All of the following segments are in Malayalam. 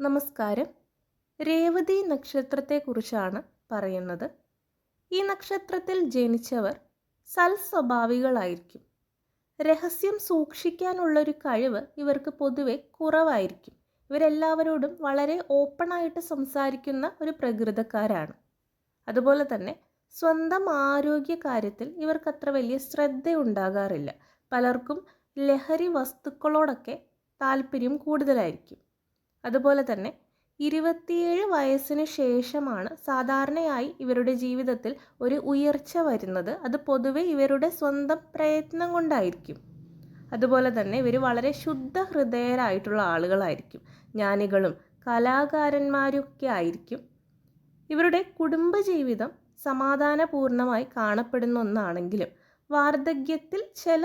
നമസ്കാരം. രേവതി നക്ഷത്രത്തെക്കുറിച്ചാണ് പറയുന്നത്. ഈ നക്ഷത്രത്തിൽ ജനിച്ചവർ സൽസ്വഭാവികളായിരിക്കും. രഹസ്യം സൂക്ഷിക്കാനുള്ളൊരു കഴിവ് ഇവർക്ക് പൊതുവെ കുറവായിരിക്കും. ഇവരെല്ലാവരോടും വളരെ ഓപ്പണായിട്ട് സംസാരിക്കുന്ന ഒരു പ്രകൃതക്കാരാണ്. അതുപോലെ തന്നെ സ്വന്തം ആരോഗ്യ കാര്യത്തിൽ ഇവർക്കത്ര വലിയ ശ്രദ്ധയുണ്ടാകാറില്ല. പലർക്കും ലഹരി വസ്തുക്കളോടൊക്കെ താല്പര്യം കൂടുതലായിരിക്കും. അതുപോലെ തന്നെ 27 വയസ്സിന് ശേഷമാണ് സാധാരണയായി ഇവരുടെ ജീവിതത്തിൽ ഒരു ഉയർച്ച വരുന്നത്. അത് പൊതുവെ ഇവരുടെ സ്വന്തം പ്രയത്നം കൊണ്ടായിരിക്കും. അതുപോലെ തന്നെ ഇവർ വളരെ ശുദ്ധ ഹൃദയരായിട്ടുള്ള ആളുകളായിരിക്കും. ജ്ഞാനികളും കലാകാരന്മാരൊക്കെ ആയിരിക്കും. ഇവരുടെ കുടുംബജീവിതം സമാധാനപൂർണമായി കാണപ്പെടുന്ന ഒന്നാണെങ്കിലും വാർദ്ധക്യത്തിൽ ചില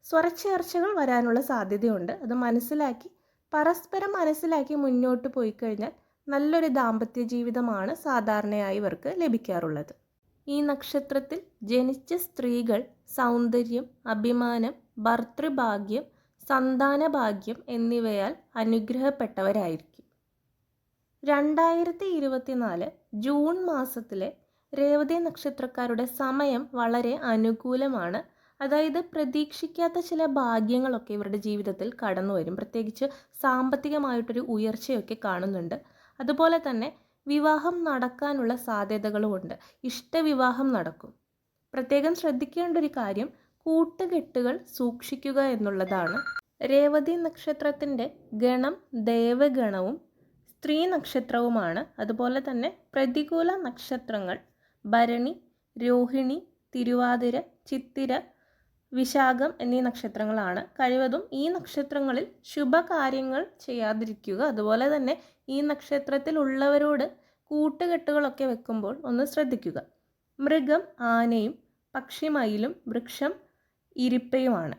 സ്വരച്ചേർച്ചകൾ വരാനുള്ള സാധ്യതയുണ്ട്. അത് പരസ്പരം മനസ്സിലാക്കി മുന്നോട്ട് പോയി കഴിഞ്ഞാൽ നല്ലൊരു ദാമ്പത്യ ജീവിതമാണ് സാധാരണയായി ഇവർക്ക് ലഭിക്കാറുള്ളത്. ഈ നക്ഷത്രത്തിൽ ജനിച്ച സ്ത്രീകൾ സൗന്ദര്യം, അഭിമാനം, ഭർതൃഭാഗ്യം, സന്താനഭാഗ്യം എന്നിവയാൽ അനുഗ്രഹപ്പെട്ടവരായിരിക്കും. 2024 ജൂൺ മാസത്തിലെ രേവതി നക്ഷത്രക്കാരുടെ സമയം വളരെ അനുകൂലമാണ്. അതായത് പ്രതീക്ഷിക്കാത്ത ചില ഭാഗ്യങ്ങളൊക്കെ ഇവരുടെ ജീവിതത്തിൽ കടന്നു വരും. പ്രത്യേകിച്ച് സാമ്പത്തികമായിട്ടൊരു ഉയർച്ചയൊക്കെ കാണുന്നുണ്ട്. അതുപോലെ തന്നെ വിവാഹം നടക്കാനുള്ള സാധ്യതകളുമുണ്ട്. ഇഷ്ടവിവാഹം നടക്കും. പ്രത്യേകം ശ്രദ്ധിക്കേണ്ട ഒരു കാര്യം കൂട്ടുകെട്ടുകൾ സൂക്ഷിക്കുക എന്നുള്ളതാണ്. രേവതി നക്ഷത്രത്തിൻ്റെ ഗണം ദേവഗണവും സ്ത്രീ നക്ഷത്രവുമാണ്. അതുപോലെ തന്നെ പ്രതികൂല നക്ഷത്രങ്ങൾ ഭരണി, രോഹിണി, തിരുവാതിര, ചിത്തിര, വിശാഖം എന്നീ നക്ഷത്രങ്ങളാണ്. കഴിവതും ഈ നക്ഷത്രങ്ങളിൽ ശുഭകാര്യങ്ങൾ ചെയ്യാതിരിക്കുക. അതുപോലെ തന്നെ ഈ നക്ഷത്രത്തിൽ ഉള്ളവരോട് കൂട്ടുകെട്ടുകളൊക്കെ വെക്കുമ്പോൾ ഒന്ന് ശ്രദ്ധിക്കുക. മൃഗം ആനയും, പക്ഷി മയിലും, വൃക്ഷം ഇരിപ്പയുമാണ്.